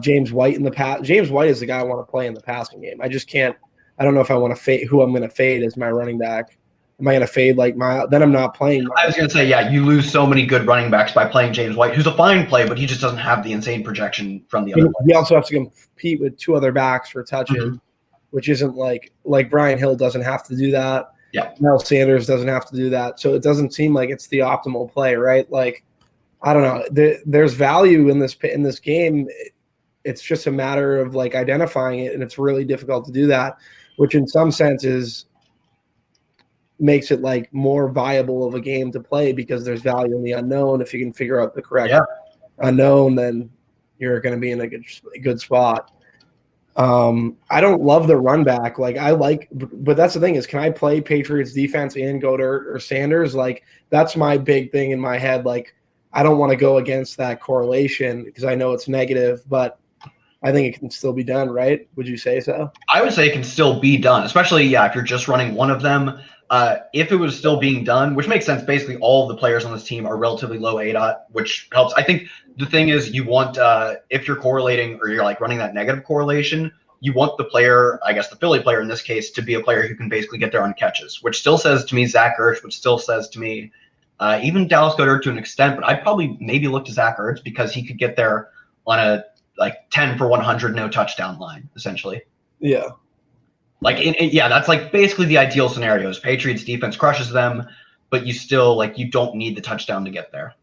James White in the pass. James White is the guy I want to play in the passing game. I just can't. I don't know if I want to fade who I'm going to fade as my running back. Am I going to fade like Miles? Then I'm not playing. I was going to say, yeah, you lose so many good running backs by playing James White, who's a fine play, but he just doesn't have the insane projection from the other players. He also has to compete with 2 other backs for touches, which isn't like Brian Hill doesn't have to do that. Yeah. Miles Sanders doesn't have to do that. So it doesn't seem like it's the optimal play, right? Like, I don't know. There's value in this game. It's just a matter of like identifying it, and it's really difficult to do that, which in some senses makes it like more viable of a game to play because there's value in the unknown. If you can figure out the correct unknown, then you're going to be in a good spot. I don't love the run back. Like but that's the thing is, can I play Patriots defense and go to or Sanders? Like, that's my big thing in my head. Like, I don't want to go against that correlation because I know it's negative, but I think it can still be done, right? Would you say so? I would say it can still be done, especially, if you're just running one of them. If it was still being done, which makes sense, basically all of the players on this team are relatively low ADOT, which helps. I think the thing is you want, if you're correlating or you're like running that negative correlation, you want the player, I guess the Philly player in this case, to be a player who can basically get there on catches, which still says to me Zach Ertz, which still says to me even Dallas Goedert to an extent, but I'd probably maybe look to Zach Ertz because he could get there on a 10 for 100 no touchdown line, essentially. Yeah. That's like basically the ideal scenario is Patriots defense crushes them, but you still you don't need the touchdown to get there.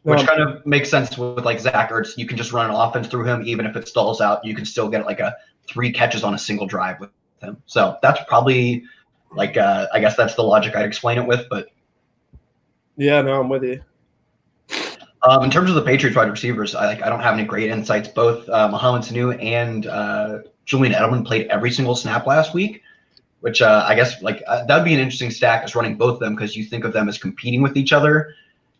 Which kind of makes sense with Zach Ertz. You can just run an offense through him, even if it stalls out. You can still get a 3 catches on a single drive with him. So that's probably I guess that's the logic I'd explain it with. But yeah, no, I'm with you. In terms of the Patriots wide receivers, I don't have any great insights. Both Mohamed Sanu and Julian Edelman played every single snap last week, which I guess that'd be an interesting stack is running both of them because you think of them as competing with each other.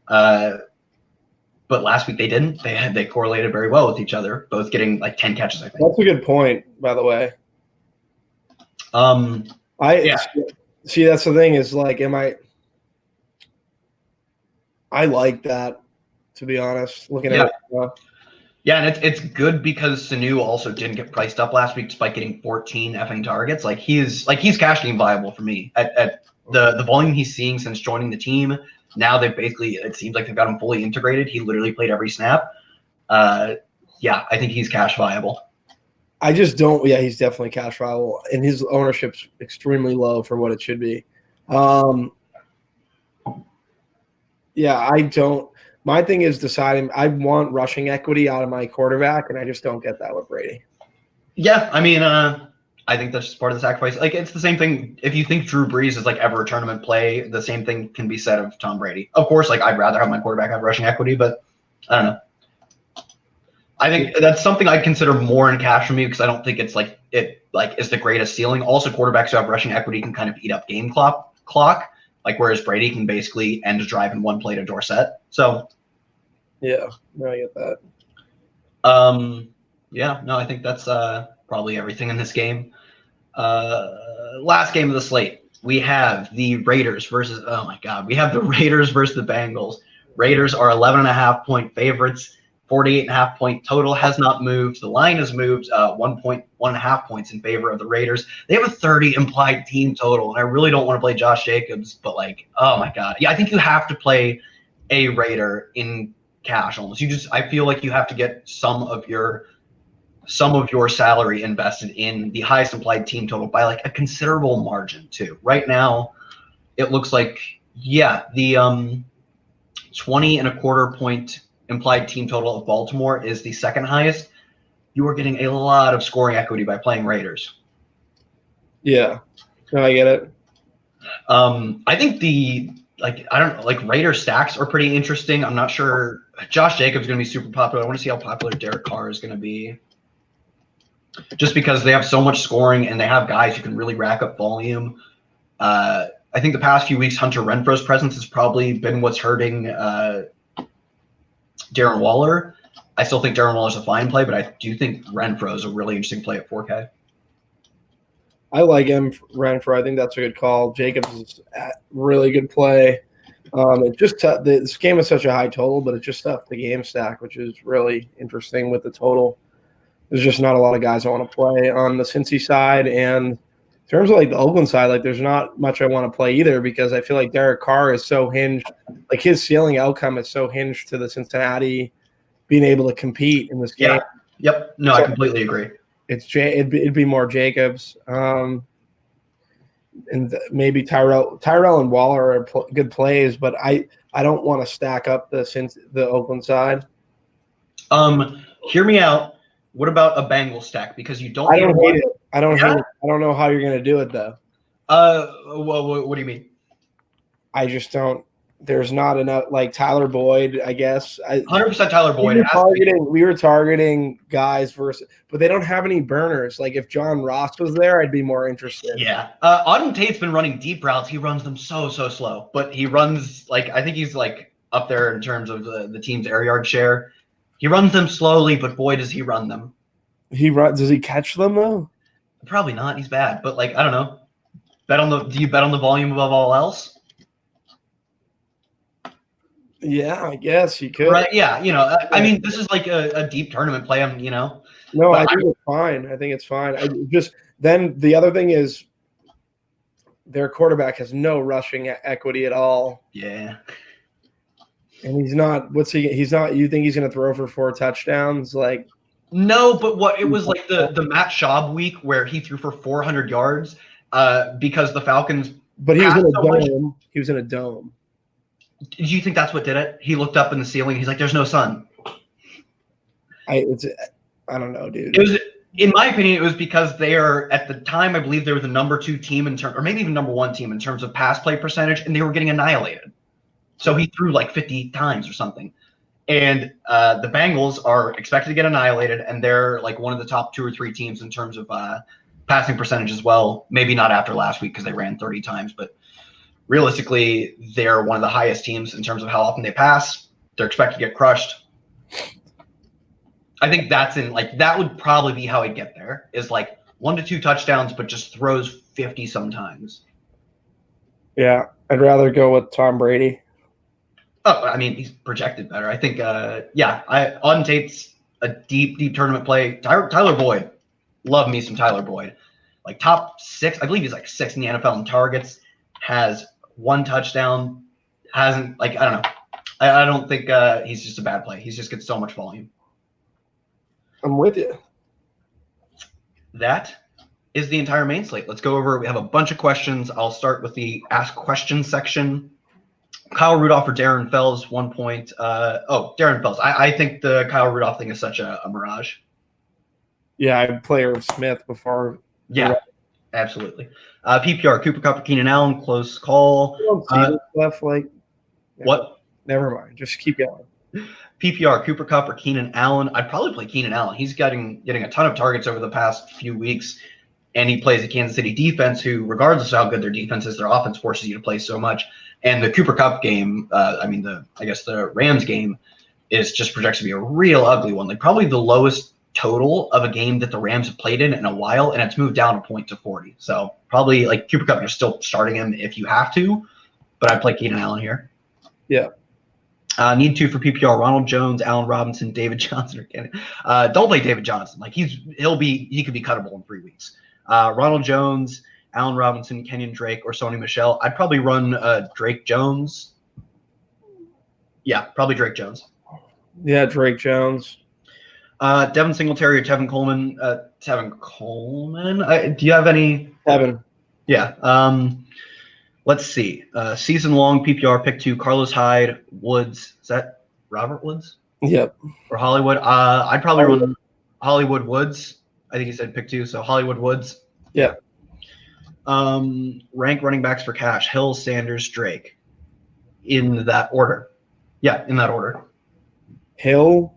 But last week they didn't. They correlated very well with each other, both getting 10 catches, I think. That's a good point, by the way. See, that's the thing is I like that, to be honest, looking at it. Yeah, and it's good because Sanu also didn't get priced up last week despite getting 14 effing targets. He's cash game viable for me at the volume he's seeing since joining the team. Now it seems like they've got him fully integrated. He literally played every snap. I think he's cash viable. I just don't. Yeah, he's definitely cash viable, and his ownership's extremely low for what it should be. I don't. My thing is deciding. I want rushing equity out of my quarterback, and I just don't get that with Brady. Yeah, I mean, I think that's just part of the sacrifice. It's the same thing. If you think Drew Brees is ever a tournament play, the same thing can be said of Tom Brady. Of course, I'd rather have my quarterback have rushing equity, but I don't know. I think that's something I'd consider more in cash for me because I don't think it's is the greatest ceiling. Also, quarterbacks who have rushing equity can kind of eat up game clock. Whereas Brady can basically end a drive in one play to Dorsett. So, yeah, no, I get that. I think that's probably everything in this game. Last game of the slate, we have the Raiders versus the Bengals. Raiders are 11.5-point favorites. 48.5-point total has not moved. The line has moved 1.5 points in favor of the Raiders. They have a 30 implied team total, and I really don't want to play Josh Jacobs, but oh my god, yeah, I think you have to play a Raider in cash almost. I feel like you have to get some of your salary invested in the highest implied team total by a considerable margin too. Right now, it looks like the 20.25-point implied team total of Baltimore is the second highest. You are getting a lot of scoring equity by playing Raiders. Yeah, no, I get it. I think Raider stacks are pretty interesting. I'm not sure Josh Jacobs is going to be super popular. I want to see how popular Derek Carr is going to be. Just because they have so much scoring and they have guys who can really rack up volume. I think the past few weeks, Hunter Renfro's presence has probably been what's hurting Darren Waller. I still think Darren Waller's a fine play, but I do think Renfro is a really interesting play at 4K. I like him, Renfro. I think that's a good call. Jacobs is a really good play. This game is such a high total, but it's just tough the game stack, which is really interesting with the total. There's just not a lot of guys I want to play on the Cincy side. And in terms of the Oakland side, there's not much I want to play either because I feel like Derek Carr is so hinged. His ceiling outcome is so hinged to the Cincinnati being able to compete in this game. Yeah. Yep. No, I completely agree. It'd be more Jacobs. And maybe Tyrell and Waller are good plays, but I don't want to stack up the Oakland side. Hear me out. What about a Bengal stack? Because you don't. I don't hate it. I don't hate it. I don't know how you're going to do it though. Well, what do you mean? I just don't. There's not enough Tyler Boyd. I guess 100% Tyler Boyd. We were targeting guys but they don't have any burners. If John Ross was there, I'd be more interested. Yeah. Auden Tate's been running deep routes. He runs them so slow, but he runs I think he's up there in terms of the team's air yard share. He runs them slowly, but boy, does he run them. Does he catch them though? Probably not. He's bad, but I don't know. Do you bet on the volume above all else? Yeah, I guess you could. Right? Yeah. I mean, this is a deep tournament play. No, But I think it's fine. I think it's fine. Then the other thing is their quarterback has no rushing equity at all. yeah. And he's not. He's not. You think he's going to throw for 4 touchdowns? Like, No, but what it was like the Matt Schaub week where he threw for 400 yards because the Falcons. but he was in a so much. dome. He was in a dome. Do you think that's what did it? He looked up in the ceiling. He's like, "There's no sun." I don't know, dude. It was, in my opinion, it was because they are at the time. I believe they were the number 2 team in terms, or maybe even number 1 team in terms of pass play percentage, and they were getting annihilated. So he threw like 50 times or something. And the Bengals are expected to get annihilated, and they're like one of the top 2 or 3 teams in terms of passing percentage as well. Maybe not after last week because they ran 30 times, but realistically, they're one of the highest teams in terms of how often they pass. They're expected to get crushed. I think that would probably be how I'd get there, is like 1 to 2 touchdowns, but just throws 50 sometimes. Yeah, I'd rather go with Tom Brady. Oh, I mean, he's projected better. I think, on Tate's a deep tournament play. Tyler Boyd. Love me some Tyler Boyd. Like top 6, I believe he's like 6th in the NFL in targets, has 1 touchdown, hasn't, like, I don't know. I don't think he's just a bad play. He's just gets so much volume. I'm with you. That is the entire main slate. Let's go over. We have a bunch of questions. I'll start with the Ask Questions section. Kyle Rudolph or Darren Fells, 1 point. Darren Fells. I think the Kyle Rudolph thing is such a mirage. Yeah, I'd play Irv Smith before. Yeah, absolutely. PPR, Cooper Kupp or Keenan Allen, close call. Stuff like what? Never mind. Just keep going. PPR, Cooper Kupp or Keenan Allen. I'd probably play Keenan Allen. He's getting a ton of targets over the past few weeks, and he plays a Kansas City defense who, regardless of how good their defense is, their offense forces you to play so much. And the Cooper Kupp game, the Rams game, is just projected to be a real ugly one. Like probably the lowest total of a game that the Rams have played in a while, and it's moved down a point to 40. So probably like Cooper Kupp, you're still starting him if you have to, but I'd play Keenan Allen here. Yeah. Need 2 for PPR: Ronald Jones, Allen Robinson, David Johnson, or Kenny. Don't play David Johnson. Like he could be cuttable in 3 weeks. Ronald Jones, Allen Robinson, Kenyon Drake, or Sony Michel. I'd probably run Drake Jones. Yeah, probably Drake Jones. Yeah, Drake Jones. Devin Singletary or Tevin Coleman. Tevin Coleman. Do you have any? Tevin. Yeah. Let's see. Season-long PPR pick 2: Carlos Hyde, Woods. Is that Robert Woods? Yep. Or Hollywood? I'd probably run Hollywood Woods. I think he said pick 2, so Hollywood Woods. Yeah. Rank running backs for cash: Hill, Sanders, Drake. In that order. Yeah, in that order. Hill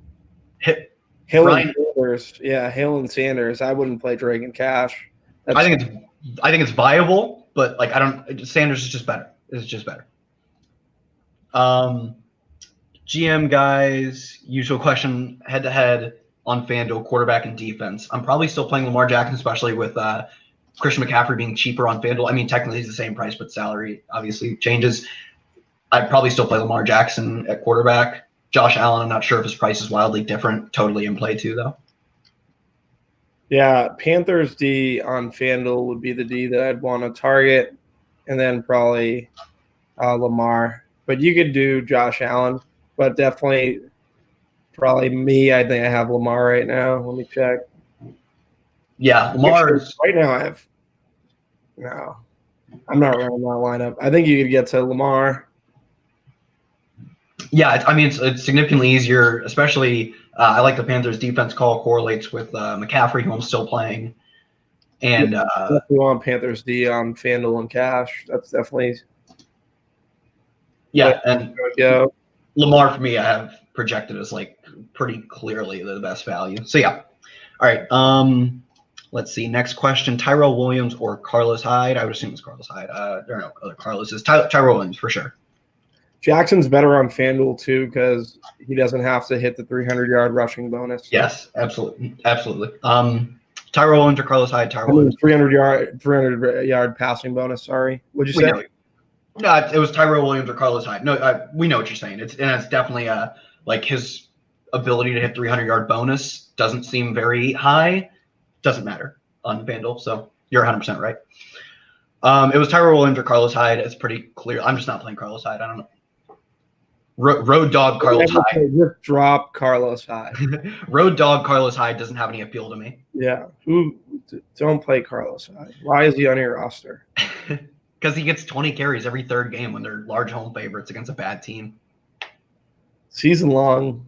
Ryan, and Sanders. Yeah, Hill and Sanders. I wouldn't play Drake and cash. I think it's viable, but like Sanders is just better. It's just better. GM guys, usual question: head to head on FanDuel, quarterback and defense. I'm probably still playing Lamar Jackson, especially with Christian McCaffrey being cheaper on FanDuel. I mean, technically he's the same price, but salary obviously changes. I'd probably still play Lamar Jackson at quarterback. Josh Allen, I'm not sure if his price is wildly different. Totally in play too, though. Yeah, Panthers D on FanDuel would be the D that I'd want to target, and then probably Lamar. But you could do Josh Allen, but definitely probably me. I think I have Lamar right now. Let me check. Yeah, Lamar's right now. No, I'm not running that lineup. I think you could get to Lamar. Yeah, I mean, it's significantly easier, especially I like the Panthers' defense call correlates with McCaffrey, who I'm still playing. And if you want Panthers D on FanDuel and cash, that's definitely and go. Lamar for me, I have projected as like pretty clearly the best value. So yeah, all right. Let's see. Next question: Tyrell Williams or Carlos Hyde? I would assume it's Carlos Hyde. There are no other Carloses. Tyrell Williams for sure. Jackson's better on FanDuel too because he doesn't have to hit the 300-yard rushing bonus. Yes, absolutely. Tyrell Williams or Carlos Hyde? Tyrell Williams. 300-yard passing bonus. Sorry, what'd you say? No, it was Tyrell Williams or Carlos Hyde. No, we know what you're saying. It's definitely like his ability to hit 300-yard bonus doesn't seem very high. Doesn't matter on FanDuel, so you're 100% right. It was Tyrell Williams or Carlos Hyde. It's pretty clear. I'm just not playing Carlos Hyde. I don't know. Road dog Carlos Hyde. Just drop Carlos Hyde. Road dog Carlos Hyde doesn't have any appeal to me. Yeah. Don't play Carlos Hyde. Why is he on your roster? Because he gets 20 carries every third game when they're large home favorites against a bad team. Season-long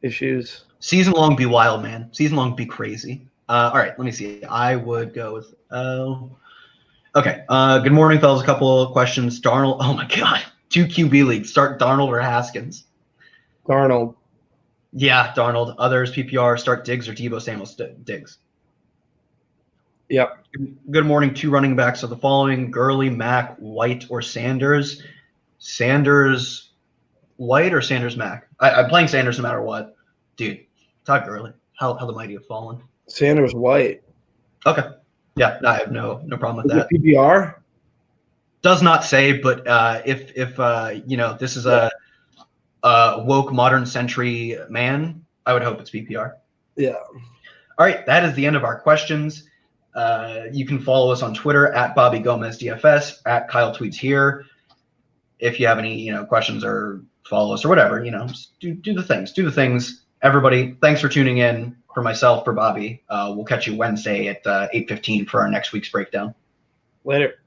issues. Season-long be wild, man. Season-long be crazy. All right, let me see. I would go with okay. Good morning, fellas. A couple of questions. Darnold. Oh, my God. 2 QB leagues. Start Darnold or Haskins? Darnold. Yeah, Darnold. Others, PPR. Start Diggs or Deebo Samuel. Diggs. Yep. Good morning. 2 running backs are the following: Gurley, Mack, White, or Sanders. Sanders, White, or Sanders, Mack? I'm playing Sanders no matter what. Dude, Todd Gurley. How the mighty have fallen. Sanders, White. Okay. Yeah, I have no problem with that. PPR? Does not say, but if this is a woke modern century man, I would hope it's PPR. Yeah. All right, that is the end of our questions. You can follow us on Twitter at Bobby Gomes DFS, at Kyle Tweets here. If you have any questions or follow us or whatever, just do the things. Do the things. Everybody, thanks for tuning in. For myself, for Bobby, we'll catch you Wednesday at 8:15 for our next week's breakdown. Later.